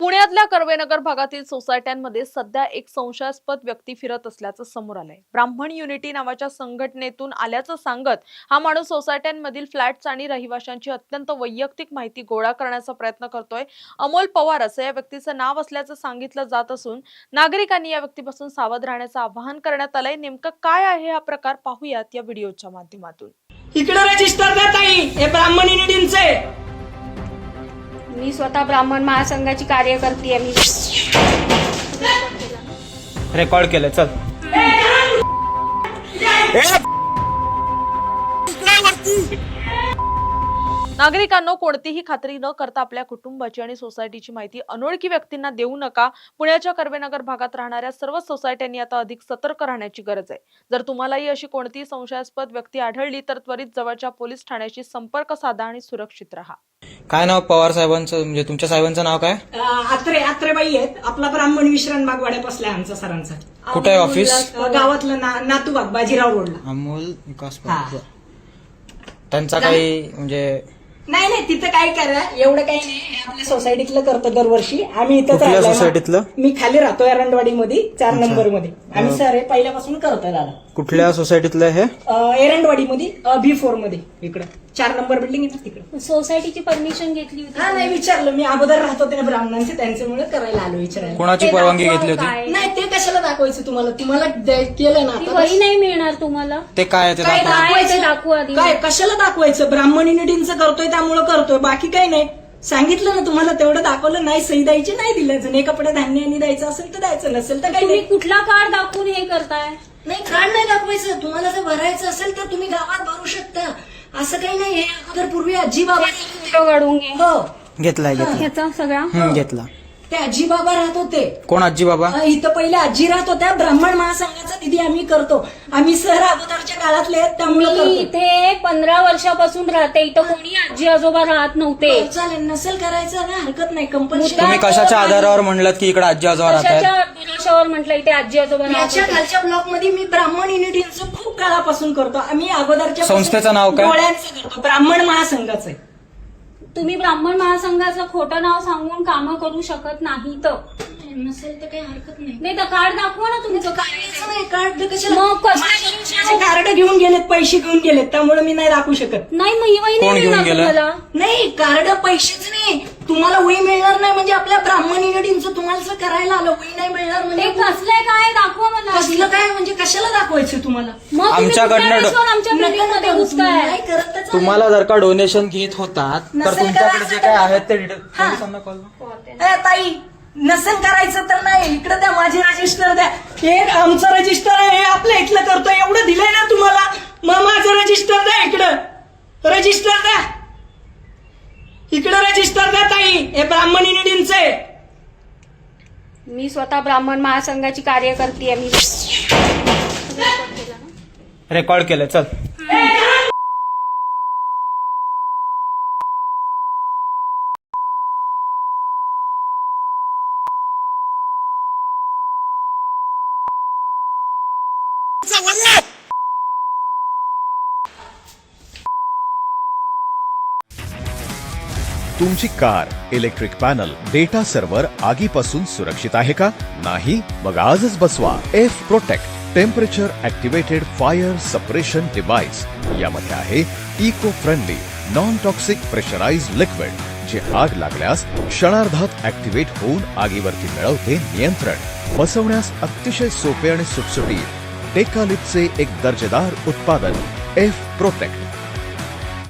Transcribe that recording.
पुण्यातल्या कर्वेनगर भागातील सोसायट्यांमध्ये सध्या एक संशयास्पद व्यक्ती फिरत असल्याचं समोर आलंय। ब्राह्मण युनिटी नावाच्या संघटनेतून आल्याचं सांगत हा माणूस सोसायट्यांमधील फ्लॅट्स आणि रहिवाशांची अत्यंत वैयक्तिक माहिती गोळा करण्याचा प्रयत्न करतोय। अमोल पवार असं या व्यक्तीचं नाव असल्याचं सांगितलं जात असून नागरिकांनी या व्यक्तीपासून सावध राहण्याचं आवाहन करण्यात आलंय। नेमकं काय आहे हा प्रकार पाहूयात या व्हिडिओच्या माध्यमातून। इकडे रजिस्टर द्या ताई, हे ब्राह्मण युनिटींचे। मी स्वतः ब्राह्मण महासंघाची कार्यकर्ती आहे। मी रेकॉर्ड केलं, चल। नागरिकांनो, कोणतीही खात्री न करता आपल्या कुटुंबाची आणि सोसायटीची माहिती अनोळखी व्यक्तींना देऊ नका। पुण्याच्या कर्वेनगर भागात राहणाऱ्या सर्व सोसायट्यांनी आता अधिक सतर्क राहण्याची गरज आहे। जर तुम्हालाही अशी कोणतीही संशयास्पद व्यक्ती आढळली तर त्वरित जवळच्या पोलीस ठाण्याशी संपर्क साधा आणि सुरक्षित राहा। काय नाव पवार साहेबांचं, म्हणजे तुमच्या साहेबांचं नाव काय? आत्रेबाई आहेत। आपला ब्राह्मण विश्राम बाग वाड्यात बसलाय आमचा सरांचा। कुठे आहे ऑफिस? गावातलं नातूबाग, बाजीराव रोडला। अमोल विकास पवार। त्यांचा काही म्हणजे नाही तिथं काय करा, एवढं काही नाही। हे आपल्या सोसायटीतलं करतो दरवर्षी। आम्ही इथं कुठल्या सोसायटीतलं? मी खाली राहतो एरंडवाडीमध्ये 4 नंबर मध्ये। आम्ही सर पहिल्यापासून करतोय दादा। कुठल्या सोसायटीतलं हे? एरंडवाडीमध्ये B4 मध्ये, इकडे 4 नंबर बिल्डिंग आहे तिकडे। सोसायटीची परमिशन घेतली होती? हा, नाही विचारलं मी। अगोदर राहत होते ना ब्राह्मणांचे, त्यांच्यामुळे करायला आलो विचारायला। कोणाची परवानगी घेतली होती? नाही, ते कशाला दाखवायचं तुम्हाला? तुम्हाला केलं ना ती वही नाही मिळणार तुम्हाला। ते काय आहे ते काय दाखवा. दाखवायचं? दाखवू आधी। काय कशाला दाखवायचं? ब्राह्मण युनिटींचं करतोय त्यामुळे करतोय, बाकी काही नाही। सांगितलं ना तुम्हाला, तेवढं दाखवलं। नाही सही द्यायची, नाही दिलं। नाही कपडे धान्य द्यायचं असेल तर द्यायचं, नसेल तर काही तुम्ही नाही। कुठला कार्ड दाखवून हे करताय? नाही, कार्ड नाही दाखवायचं। तुम्हाला जर भरायचं असेल तर तुम्ही गावात भरू शकता, असं काही नाही। हे अगोदर पूर्वी आजी बाबा काढून घे। हो घेतलाय ह्याचा सगळा घेतला। ते आजी बाबा राहत होते। कोण आजी बाबा? इथं पहिले आजी राहत होत्या। ब्राह्मण महासंघाचा निधी आम्ही करतो। आम्ही सर अगोदरच्या काळातले आहेत, त्यामुळे मी करतो। इथे 15 वर्षापासून राहते। इथं कोणी आजी आजोबा राहत नव्हते। चालेल, नसेल करायचं ना, हरकत नाही। कंपल्सरी। तुम्ही कशाच्या आधारावर म्हणलात की इकडे आजी आजोबा राहतात? भरोशावर म्हटलं इथे आजी आजोबा राहत याच्या होते। खालच्या ब्लॉक मध्ये मी ब्राह्मण युनिटींचं खूप काळापासून करतो। आम्ही अगोदरच्या संस्थेचं नाव काय? डोळ्यांचं करतो, ब्राह्मण महासंघाचं आहे। तुम्ही ब्राह्मण महासंघाचं खोटं नाव सांगून कामं करू शकत नाही तर नसेल तर काही हरकत नाही। नाही तर कार्ड दाखवा ना तुमचं। कार्डाचं नाही, कार्ड कशाला? मग कसं? माझे कार्ड घेऊन गेलेत, पैसे घेऊन गेलेत, त्यामुळे मी नाही दाखवू शकत। नाही, मग ही वही कोण नाही घेऊन मिळणार गेलं? तुम्हाला। नाही, कार्ड पैसेच नाही, तुम्हाला वही मिळणार नाही। म्हणजे आपल्या ब्राह्मण युनिटींचं तुम्हाला करायला आलं, वही नाही मिळणार ते म्हणजे कसलंय काय दाखवा मला। कसलं काय? म्हणजे कशाला दाखवायचं तुम्हाला? मग तुम्ही आमच्याकडनं कुठल्या विश्वावर आमच्या बिल्डिंग मध्ये घुसताय? नाही करत तर चालेल। तुम्हाला जर का डोनेशन घेत होतात तर नसेल तुमच्याकडे करायचं जे काय तर- आहेत ते डिटेल हा. पोलिसांना कॉल. ताई, नसेल करायचं तर नाही, इकडे द्या, माझे रजिस्टर द्या। हे आमचं रजिस्टर आहे, हे आपल्या इथलं करतोय। एवढं दिलंय ना तुम्हाला, मग माझं रजिस्टर द्या। इकडं रजिस्टर द्या, इकडं रजिस्टर द्या ताई, हे ब्राह्मण युनिटींचे। मी स्वतः ब्राह्मण महासंघाची कार्यकर्ती आहे। मी रेकॉर्ड केलं, चल। तुमची car, electric panel, data server आगीपासून सुरक्षित आहे का? नाही? मग आजच बसवा F protect temperature activated fire suppression device. यामध्ये आहे eco friendly non toxic pressurised liquid, जे आग लागल्यास क्षणार्धात ऍक्टिव्हेट होऊन आगीवरती मिळवते नियंत्रण। बसवण्यास अतिशय सोपे आणि सुटसुटीत टेकालिपचे एक दर्जेदार उत्पादन एफ प्रोटेक्ट।